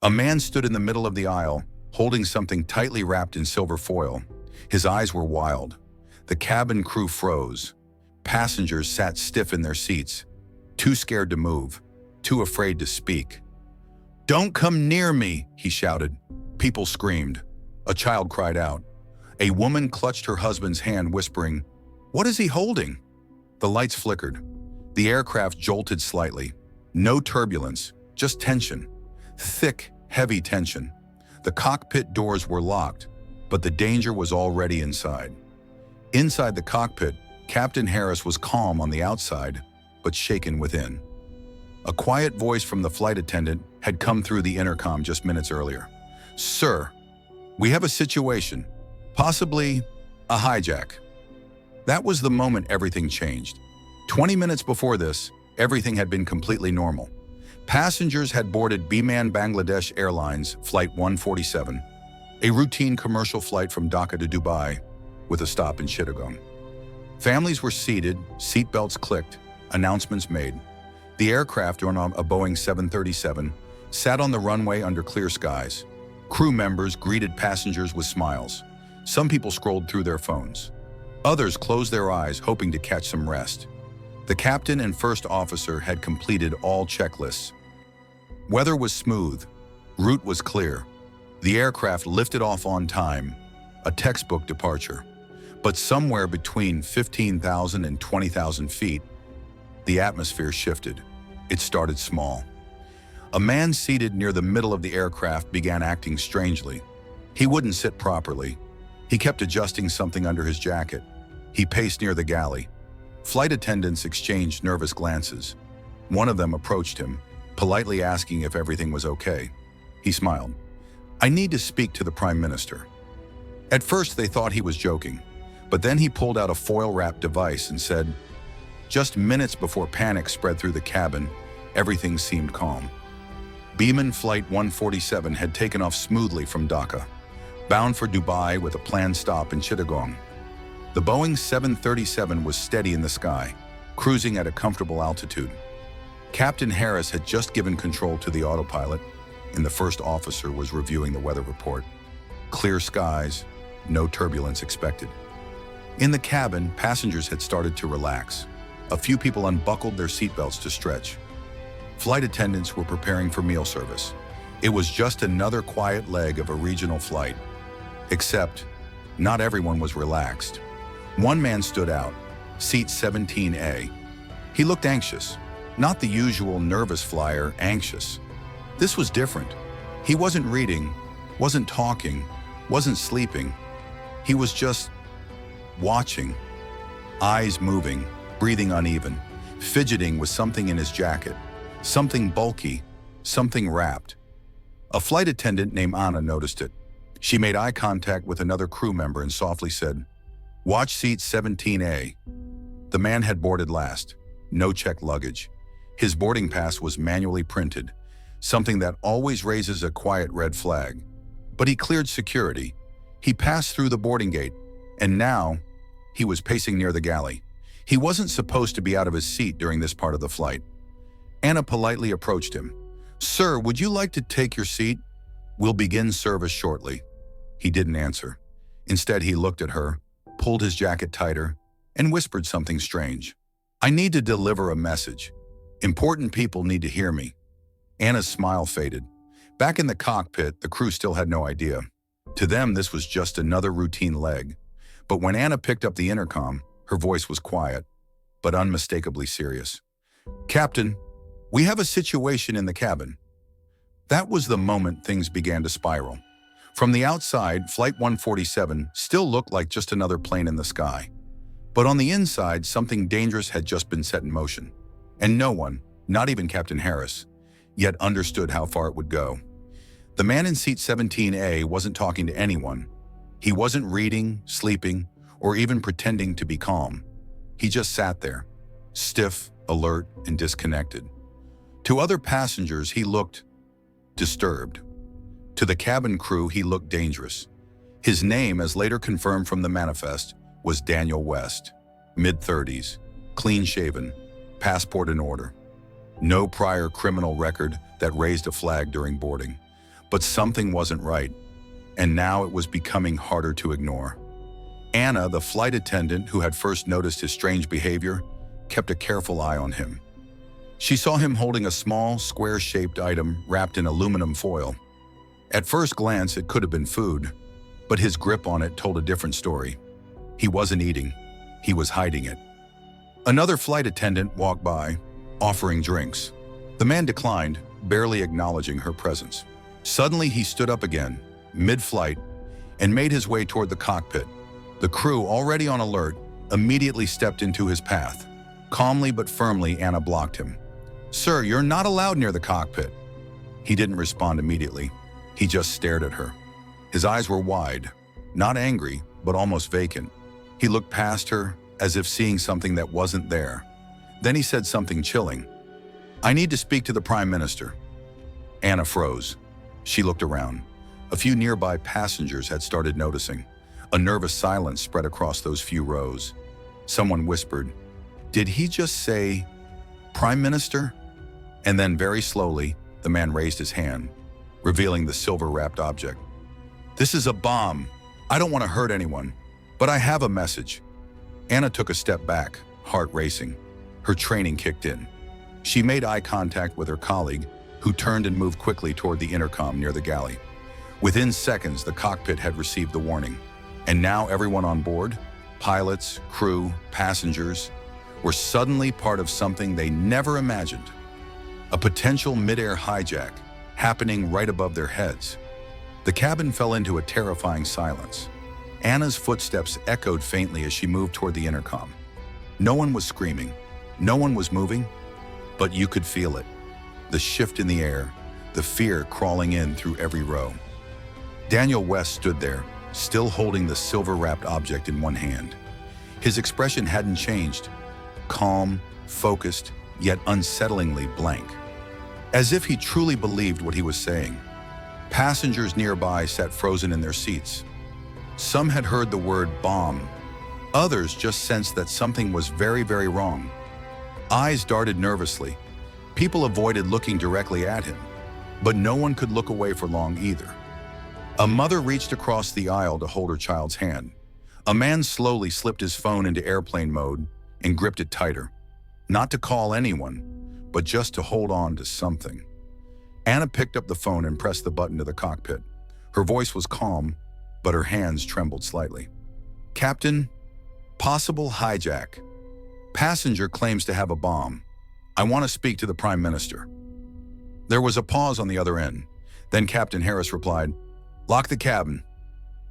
A man stood in the middle of the aisle, holding something tightly wrapped in silver foil. His eyes were wild. The cabin crew froze. Passengers sat stiff in their seats, too scared to move, too afraid to speak. "Don't come near me," he shouted. People screamed. A child cried out. A woman clutched her husband's hand, whispering, "What is he holding?" The lights flickered. The aircraft jolted slightly. No turbulence, just tension. Thick, heavy tension. The cockpit doors were locked, but the danger was already inside. Inside the cockpit, Captain Harris was calm on the outside, but shaken within. A quiet voice from the flight attendant had come through the intercom just minutes earlier. "Sir, we have a situation, possibly a hijack." That was the moment everything changed. 20 minutes before this, everything had been completely normal. Passengers had boarded Biman Bangladesh Airlines Flight 147, a routine commercial flight from Dhaka to Dubai, with a stop in Chittagong. Families were seated, seatbelts clicked, announcements made. The aircraft, on a Boeing 737, sat on the runway under clear skies. Crew members greeted passengers with smiles. Some people scrolled through their phones. Others closed their eyes, hoping to catch some rest. The captain and first officer had completed all checklists. Weather was smooth. Route was clear. The aircraft lifted off on time, a textbook departure. But somewhere between 15,000 and 20,000 feet, the atmosphere shifted. It started small. A man seated near the middle of the aircraft began acting strangely. He wouldn't sit properly. He kept adjusting something under his jacket. He paced near the galley. Flight attendants exchanged nervous glances. One of them approached him, politely asking if everything was okay. He smiled. "I need to speak to the Prime Minister." At first they thought he was joking, but then he pulled out a foil-wrapped device and said, just minutes before panic spread through the cabin, everything seemed calm. Biman Flight 147 had taken off smoothly from Dhaka, bound for Dubai with a planned stop in Chittagong. The Boeing 737 was steady in the sky, cruising at a comfortable altitude. Captain Harris had just given control to the autopilot, and the first officer was reviewing the weather report. Clear skies, no turbulence expected. In the cabin, passengers had started to relax. A few people unbuckled their seatbelts to stretch. Flight attendants were preparing for meal service. It was just another quiet leg of a regional flight. Except, not everyone was relaxed. One man stood out, seat 17A. He looked anxious, not the usual nervous flyer, anxious. This was different. He wasn't reading, wasn't talking, wasn't sleeping. He was just watching, eyes moving, breathing uneven, fidgeting with something in his jacket, something bulky, something wrapped. A flight attendant named Anna noticed it. She made eye contact with another crew member and softly said, "Watch seat 17A." The man had boarded last, no checked luggage. His boarding pass was manually printed, something that always raises a quiet red flag. But he cleared security. He passed through the boarding gate, and now he was pacing near the galley. He wasn't supposed to be out of his seat during this part of the flight. Anna politely approached him. "Sir, would you like to take your seat? We'll begin service shortly." He didn't answer. Instead, he looked at her, pulled his jacket tighter, and whispered something strange. "I need to deliver a message. Important people need to hear me." Anna's smile faded. Back in the cockpit, the crew still had no idea. To them, this was just another routine leg. But when Anna picked up the intercom, her voice was quiet, but unmistakably serious. "Captain, we have a situation in the cabin." That was the moment things began to spiral. From the outside, Flight 147 still looked like just another plane in the sky. But on the inside, something dangerous had just been set in motion. And no one, not even Captain Harris, yet understood how far it would go. The man in seat 17A wasn't talking to anyone. He wasn't reading, sleeping, or even pretending to be calm. He just sat there, stiff, alert, and disconnected. To other passengers, he looked disturbed. To the cabin crew, he looked dangerous. His name, as later confirmed from the manifest, was Daniel West, mid-30s, clean-shaven, passport in order. No prior criminal record that raised a flag during boarding. But something wasn't right, and now it was becoming harder to ignore. Anna, the flight attendant who had first noticed his strange behavior, kept a careful eye on him. She saw him holding a small, square-shaped item wrapped in aluminum foil. At first glance, it could have been food, but his grip on it told a different story. He wasn't eating, he was hiding it. Another flight attendant walked by, offering drinks. The man declined, barely acknowledging her presence. Suddenly, he stood up again, mid-flight, and made his way toward the cockpit. The crew, already on alert, immediately stepped into his path. Calmly but firmly, Anna blocked him. "Sir, you're not allowed near the cockpit." He didn't respond immediately. He just stared at her. His eyes were wide, not angry, but almost vacant. He looked past her, as if seeing something that wasn't there. Then he said something chilling. "I need to speak to the Prime Minister." Anna froze. She looked around. A few nearby passengers had started noticing. A nervous silence spread across those few rows. Someone whispered, "Did he just say, Prime Minister?" And then very slowly, the man raised his hand, revealing the silver-wrapped object. "This is a bomb. I don't want to hurt anyone, but I have a message." Anna took a step back, heart racing. Her training kicked in. She made eye contact with her colleague, who turned and moved quickly toward the intercom near the galley. Within seconds, the cockpit had received the warning. And now everyone on board, pilots, crew, passengers, were suddenly part of something they never imagined. A potential mid-air hijack happening right above their heads. The cabin fell into a terrifying silence. Anna's footsteps echoed faintly as she moved toward the intercom. No one was screaming, no one was moving, but you could feel it. The shift in the air, the fear crawling in through every row. Daniel West stood there, still holding the silver-wrapped object in one hand. His expression hadn't changed. Calm, focused, yet unsettlingly blank. As if he truly believed what he was saying. Passengers nearby sat frozen in their seats. Some had heard the word bomb. Others just sensed that something was very, very wrong. Eyes darted nervously. People avoided looking directly at him, but no one could look away for long either. A mother reached across the aisle to hold her child's hand. A man slowly slipped his phone into airplane mode and gripped it tighter. Not to call anyone, but just to hold on to something. Anna picked up the phone and pressed the button to the cockpit. Her voice was calm, but her hands trembled slightly. "Captain, possible hijack. Passenger claims to have a bomb. I want to speak to the Prime Minister." There was a pause on the other end. Then Captain Harris replied, "Lock the cabin.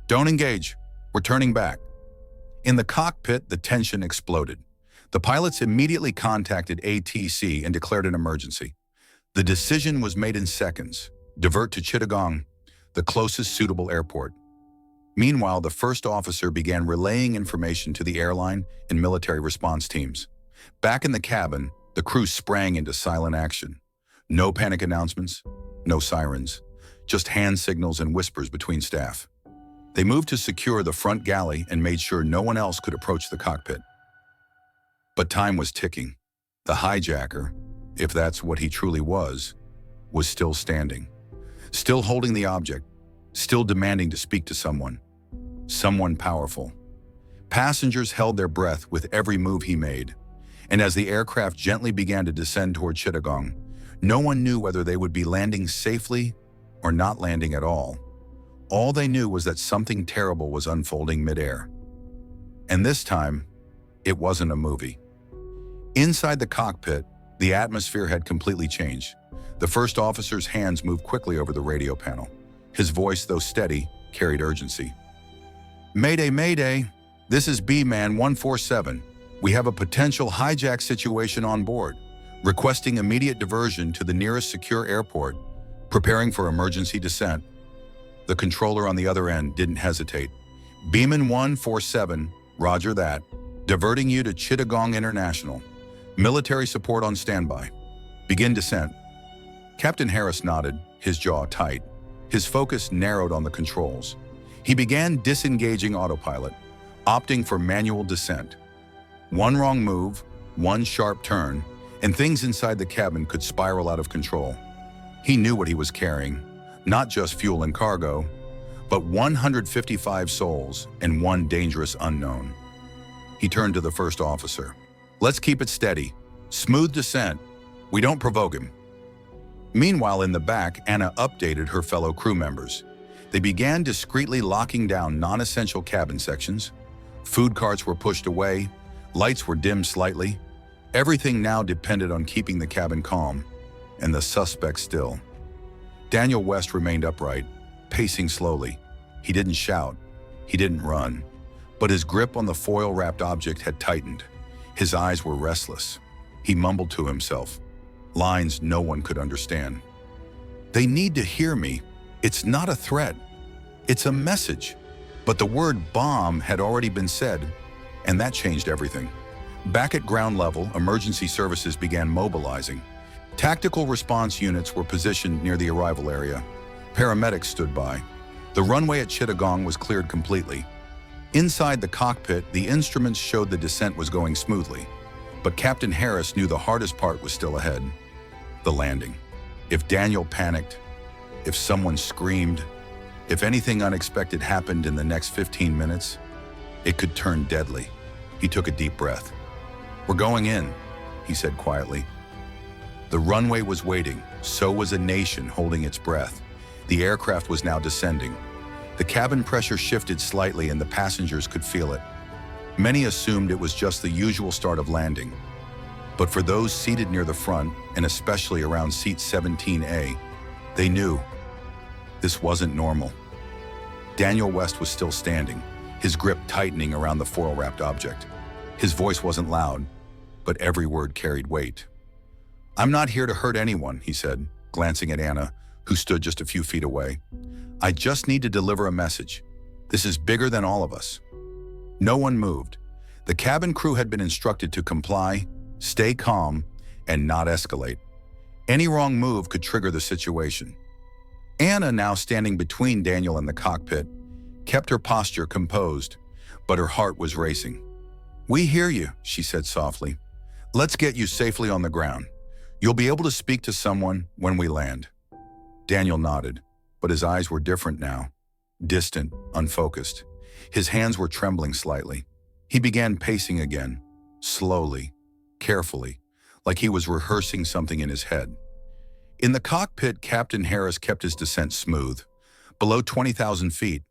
Don't engage. We're turning back." In the cockpit, the tension exploded. The pilots immediately contacted ATC and declared an emergency. The decision was made in seconds. Divert to Chittagong, the closest suitable airport. Meanwhile, the first officer began relaying information to the airline and military response teams. Back in the cabin, the crew sprang into silent action. No panic announcements, no sirens, just hand signals and whispers between staff. They moved to secure the front galley and made sure no one else could approach the cockpit. But time was ticking. The hijacker, if that's what he truly was still standing, still holding the object, still demanding to speak to someone powerful. Passengers held their breath with every move he made, and as the aircraft gently began to descend toward Chittagong, no one knew whether they would be landing safely or not landing at all. All they knew was that something terrible was unfolding midair. And this time, it wasn't a movie. Inside the cockpit, the atmosphere had completely changed. The first officer's hands moved quickly over the radio panel. His voice, though steady, carried urgency. "Mayday, mayday. This is Biman 147. We have a potential hijack situation on board. Requesting immediate diversion to the nearest secure airport. Preparing for emergency descent." The controller on the other end didn't hesitate. "Biman 147, roger that. Diverting you to Chittagong International. Military support on standby. Begin descent." Captain Harris nodded, his jaw tight. His focus narrowed on the controls. He began disengaging autopilot, opting for manual descent. One wrong move, one sharp turn, and things inside the cabin could spiral out of control. He knew what he was carrying, Not just fuel and cargo, but 155 souls and one dangerous unknown. He turned to the first officer. "Let's keep it steady. Smooth descent. We don't provoke him." Meanwhile, in the back, Anna updated her fellow crew members. They began discreetly locking down non-essential cabin sections. Food carts were pushed away. Lights were dimmed slightly. Everything now depended on keeping the cabin calm and the suspect still. Daniel West remained upright, pacing slowly. He didn't shout. He didn't run. But his grip on the foil-wrapped object had tightened. His eyes were restless. He mumbled to himself, lines no one could understand. "They need to hear me. It's not a threat. It's a message." But the word bomb had already been said, and that changed everything. Back at ground level, emergency services began mobilizing. Tactical response units were positioned near the arrival area. Paramedics stood by. The runway at Chittagong was cleared completely. Inside the cockpit, the instruments showed the descent was going smoothly. But Captain Harris knew the hardest part was still ahead: the landing. If Daniel panicked, if someone screamed, if anything unexpected happened in the next 15 minutes, it could turn deadly. He took a deep breath. "We're going in," he said quietly. The runway was waiting, so was a nation holding its breath. The aircraft was now descending. The cabin pressure shifted slightly and the passengers could feel it. Many assumed it was just the usual start of landing. But for those seated near the front, and especially around seat 17A, they knew this wasn't normal. Daniel West was still standing, his grip tightening around the foil-wrapped object. His voice wasn't loud, but every word carried weight. "I'm not here to hurt anyone," he said, glancing at Anna, who stood just a few feet away. "I just need to deliver a message. This is bigger than all of us." No one moved. The cabin crew had been instructed to comply, stay calm, and not escalate. Any wrong move could trigger the situation. Anna, now standing between Daniel and the cockpit, kept her posture composed, but her heart was racing. "We hear you," she said softly. "Let's get you safely on the ground. You'll be able to speak to someone when we land." Daniel nodded, but his eyes were different now, distant, unfocused. His hands were trembling slightly. He began pacing again, slowly, carefully, like he was rehearsing something in his head. In the cockpit, Captain Harris kept his descent smooth. Below 20,000 feet,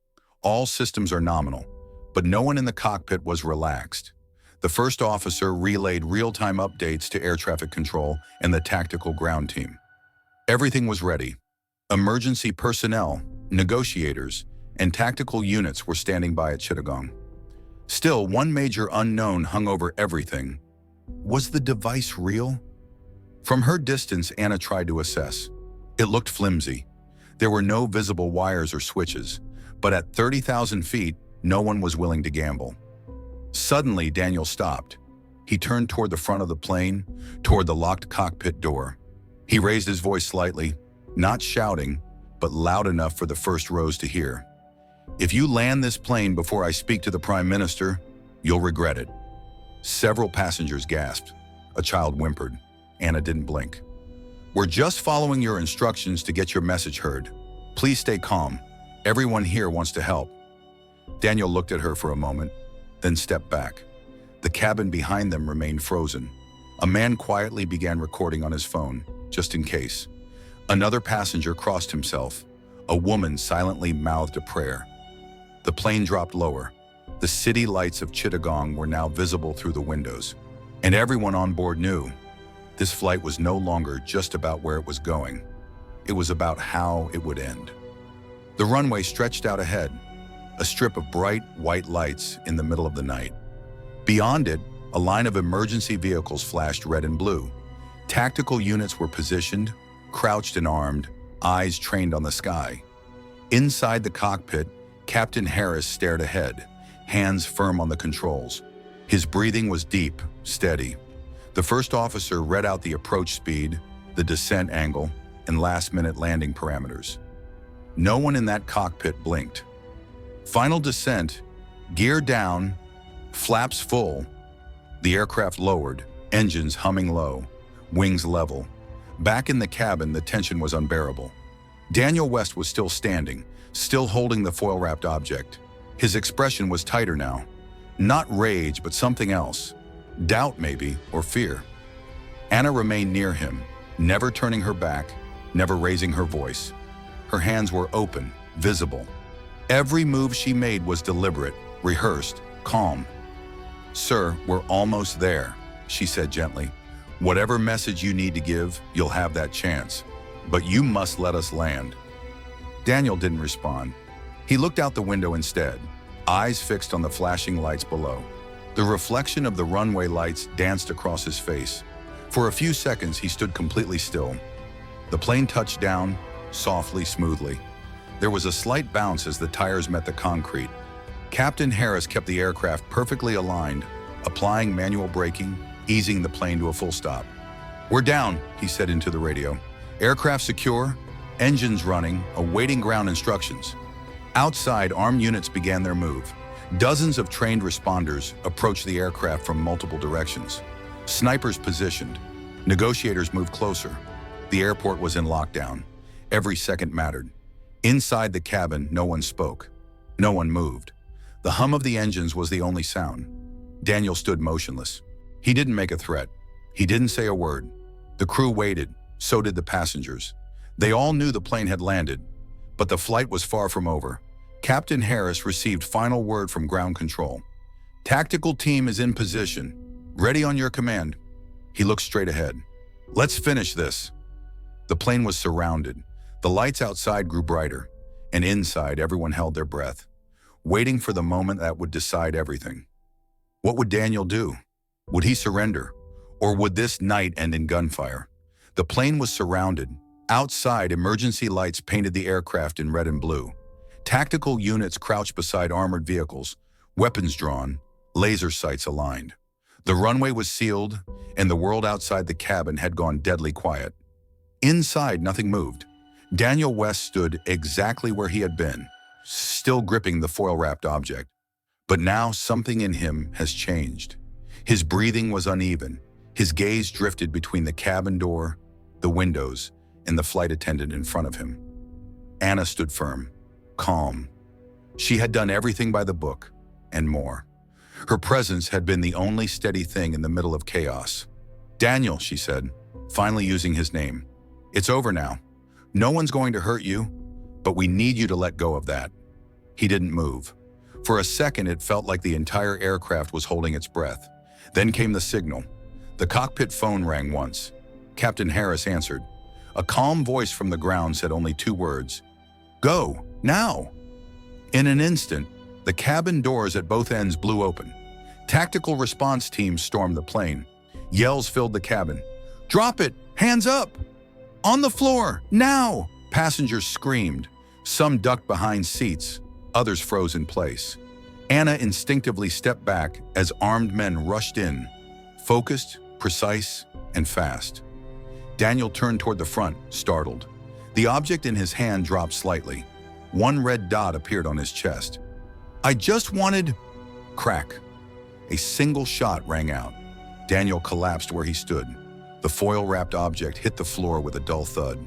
all systems are nominal, but no one in the cockpit was relaxed. The first officer relayed real-time updates to air traffic control and the tactical ground team. Everything was ready. Emergency personnel, negotiators, and tactical units were standing by at Chittagong. Still, one major unknown hung over everything. Was the device real? From her distance, Anna tried to assess. It looked flimsy. There were no visible wires or switches, but at 30,000 feet, no one was willing to gamble. Suddenly, Daniel stopped. He turned toward the front of the plane, toward the locked cockpit door. He raised his voice slightly, not shouting, but loud enough for the first rows to hear. "If you land this plane before I speak to the Prime Minister, you'll regret it." Several passengers gasped. A child whimpered. Anna didn't blink. "We're just following your instructions to get your message heard. Please stay calm. Everyone here wants to help." Daniel looked at her for a moment, then stepped back. The cabin behind them remained frozen. A man quietly began recording on his phone, just in case. Another passenger crossed himself. A woman silently mouthed a prayer. The plane dropped lower. The city lights of Chittagong were now visible through the windows. And everyone on board knew this flight was no longer just about where it was going. It was about how it would end. The runway stretched out ahead, a strip of bright white lights in the middle of the night. Beyond it, a line of emergency vehicles flashed red and blue. Tactical units were positioned, crouched and armed, eyes trained on the sky. Inside the cockpit, Captain Harris stared ahead, hands firm on the controls. His breathing was deep, steady. The first officer read out the approach speed, the descent angle, and last-minute landing parameters. No one in that cockpit blinked. Final descent, gear down, flaps full. The aircraft lowered, engines humming low, wings level. Back in the cabin, the tension was unbearable. Daniel West was still standing, still holding the foil-wrapped object. His expression was tighter now. Not rage, but something else. Doubt, maybe, or fear. Anna remained near him, never turning her back, never raising her voice. Her hands were open, visible. Every move she made was deliberate, rehearsed, calm. "Sir, we're almost there," she said gently. "Whatever message you need to give, you'll have that chance. But you must let us land." Daniel didn't respond. He looked out the window instead, eyes fixed on the flashing lights below. The reflection of the runway lights danced across his face. For a few seconds, he stood completely still. The plane touched down, softly, smoothly. There was a slight bounce as the tires met the concrete. Captain Harris kept the aircraft perfectly aligned, applying manual braking, easing the plane to a full stop. "We're down," he said into the radio. "Aircraft secure, engines running, awaiting ground instructions." Outside, armed units began their move. Dozens of trained responders approached the aircraft from multiple directions. Snipers positioned. Negotiators moved closer. The airport was in lockdown. Every second mattered. Inside the cabin, no one spoke. No one moved. The hum of the engines was the only sound. Daniel stood motionless. He didn't make a threat. He didn't say a word. The crew waited. So did the passengers. They all knew the plane had landed, but the flight was far from over. Captain Harris received final word from ground control. "Tactical team is in position. Ready on your command." He looked straight ahead. "Let's finish this." The plane was surrounded. The lights outside grew brighter, and inside everyone held their breath, waiting for the moment that would decide everything. What would Daniel do? Would he surrender? Or would this night end in gunfire? The plane was surrounded. Outside, emergency lights painted the aircraft in red and blue. Tactical units crouched beside armored vehicles, weapons drawn, laser sights aligned. The runway was sealed, and the world outside the cabin had gone deadly quiet. Inside, nothing moved. Daniel West stood exactly where he had been, still gripping the foil-wrapped object. But now something in him has changed. His breathing was uneven. His gaze drifted between the cabin door, the windows, and the flight attendant in front of him. Anna stood firm, calm. She had done everything by the book, and more. Her presence had been the only steady thing in the middle of chaos. "Daniel," she said, finally using his name. "It's over now. No one's going to hurt you, but we need you to let go of that." He didn't move. For a second, it felt like the entire aircraft was holding its breath. Then came the signal. The cockpit phone rang once. Captain Harris answered. A calm voice from the ground said only 2 words. "Go, now!" In an instant, the cabin doors at both ends blew open. Tactical response teams stormed the plane. Yells filled the cabin. "Drop it! Hands up! On the floor! Now!" Passengers screamed. Some ducked behind seats, others froze in place. Anna instinctively stepped back as armed men rushed in, focused, precise, and fast. Daniel turned toward the front, startled. The object in his hand dropped slightly. One red dot appeared on his chest. "I just wanted..." Crack. A single shot rang out. Daniel collapsed where he stood. The foil-wrapped object hit the floor with a dull thud.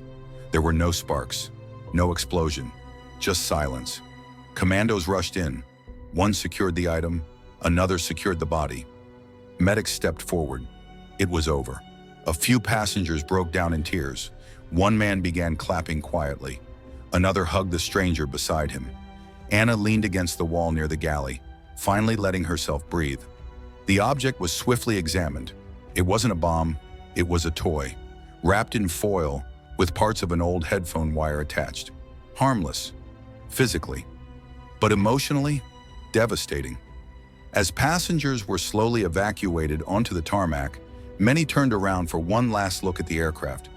There were no sparks, no explosion, just silence. Commandos rushed in. One secured the item, another secured the body. Medics stepped forward. It was over. A few passengers broke down in tears. One man began clapping quietly. Another hugged the stranger beside him. Anna leaned against the wall near the galley, finally letting herself breathe. The object was swiftly examined. It wasn't a bomb, it was a toy, wrapped in foil with parts of an old headphone wire attached. Harmless, physically, but emotionally devastating. As passengers were slowly evacuated onto the tarmac, many turned around for one last look at the aircraft,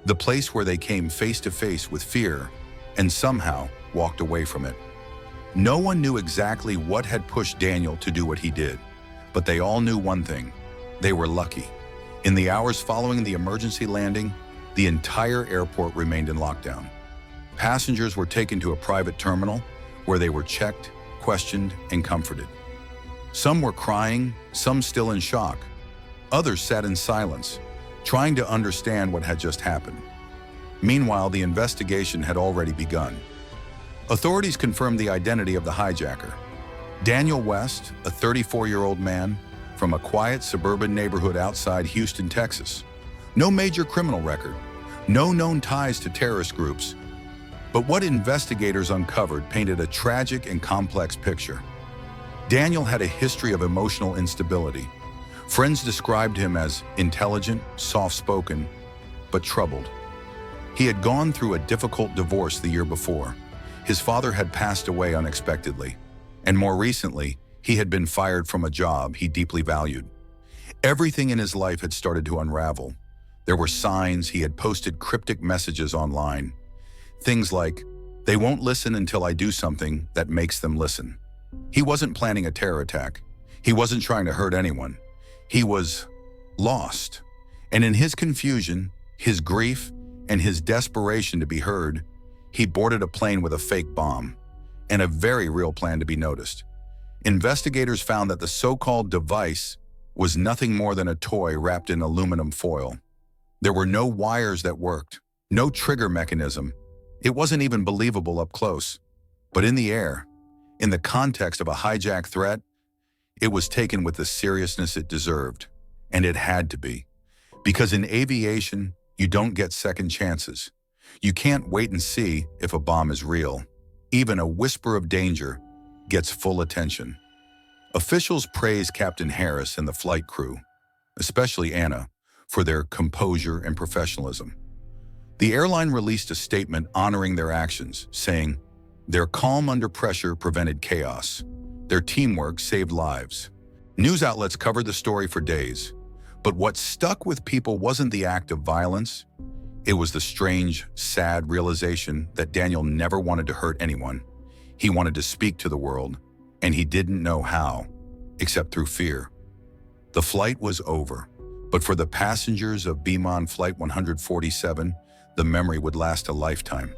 the place where they came face to face with fear and somehow walked away from it. No one knew exactly what had pushed Daniel to do what he did, but they all knew one thing: they were lucky. In the hours following the emergency landing, the entire airport remained in lockdown. Passengers were taken to a private terminal where they were checked, questioned, and comforted. Some were crying, some still in shock. Others sat in silence, trying to understand what had just happened. Meanwhile, the investigation had already begun. Authorities confirmed the identity of the hijacker. Daniel West, a 34-year-old man from a quiet suburban neighborhood outside Houston, Texas. No major criminal record, no known ties to terrorist groups. But what investigators uncovered painted a tragic and complex picture. Daniel had a history of emotional instability. Friends described him as intelligent, soft-spoken, but troubled. He had gone through a difficult divorce the year before. His father had passed away unexpectedly, and more recently, he had been fired from a job he deeply valued. Everything in his life had started to unravel. There were signs. He had posted cryptic messages online. Things like, "They won't listen until I do something that makes them listen." He wasn't planning a terror attack. He wasn't trying to hurt anyone. He was lost. And in his confusion, his grief, and his desperation to be heard, he boarded a plane with a fake bomb, and a very real plan to be noticed. Investigators found that the so-called device was nothing more than a toy wrapped in aluminum foil. There were no wires that worked, no trigger mechanism. It wasn't even believable up close. But in the air, in the context of a hijack threat, it was taken with the seriousness it deserved. And it had to be. Because in aviation, you don't get second chances. You can't wait and see if a bomb is real. Even a whisper of danger gets full attention. Officials praised Captain Harris and the flight crew, especially Anna, for their composure and professionalism. The airline released a statement honoring their actions, saying, "Their calm under pressure prevented chaos. Their teamwork saved lives." News outlets covered the story for days, but what stuck with people wasn't the act of violence. It was the strange, sad realization that Daniel never wanted to hurt anyone. He wanted to speak to the world, and he didn't know how, except through fear. The flight was over, but for the passengers of Biman Flight 147, the memory would last a lifetime.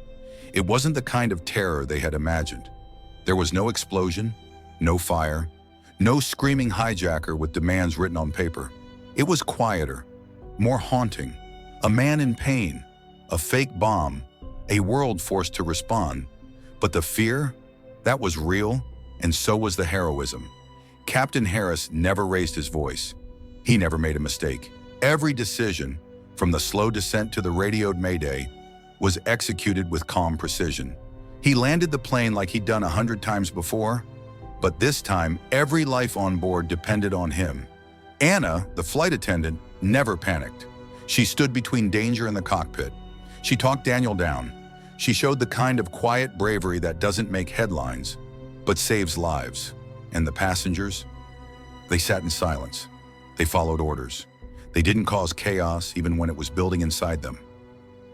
It wasn't the kind of terror they had imagined. There was no explosion, no fire, no screaming hijacker with demands written on paper. It was quieter, more haunting. A man in pain, a fake bomb, a world forced to respond. But the fear, that was real, and so was the heroism. Captain Harris never raised his voice. He never made a mistake. Every decision, from the slow descent to the radioed mayday, was executed with calm precision. He landed the plane like he'd done 100 times before, but this time, every life on board depended on him. Anna, the flight attendant, never panicked. She stood between danger and the cockpit. She talked Daniel down. She showed the kind of quiet bravery that doesn't make headlines, but saves lives. And the passengers? They sat in silence. They followed orders. They didn't cause chaos even when it was building inside them.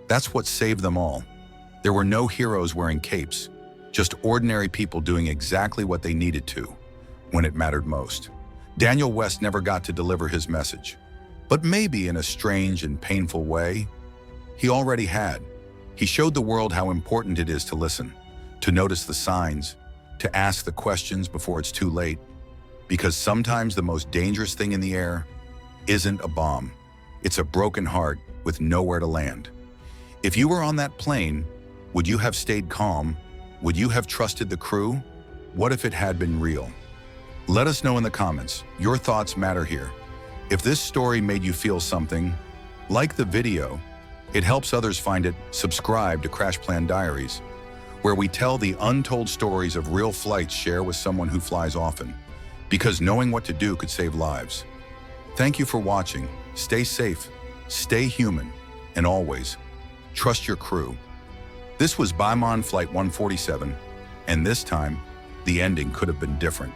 That's what saved them all. There were no heroes wearing capes, just ordinary people doing exactly what they needed to, when it mattered most. Daniel West never got to deliver his message. But maybe in a strange and painful way, he already had. He showed the world how important it is to listen, to notice the signs, to ask the questions before it's too late. Because sometimes the most dangerous thing in the air isn't a bomb. It's a broken heart with nowhere to land. If you were on that plane, would you have stayed calm? Would you have trusted the crew? What if it had been real? Let us know in the comments. Your thoughts matter here. If this story made you feel something, like the video. It helps others find it. Subscribe to CrashPlan Diaries, where we tell the untold stories of real flights share with someone who flies often, because knowing what to do could save lives. Thank you for watching. Stay safe, stay human, and always trust your crew. This was Biman Flight 147, and this time, the ending could have been different.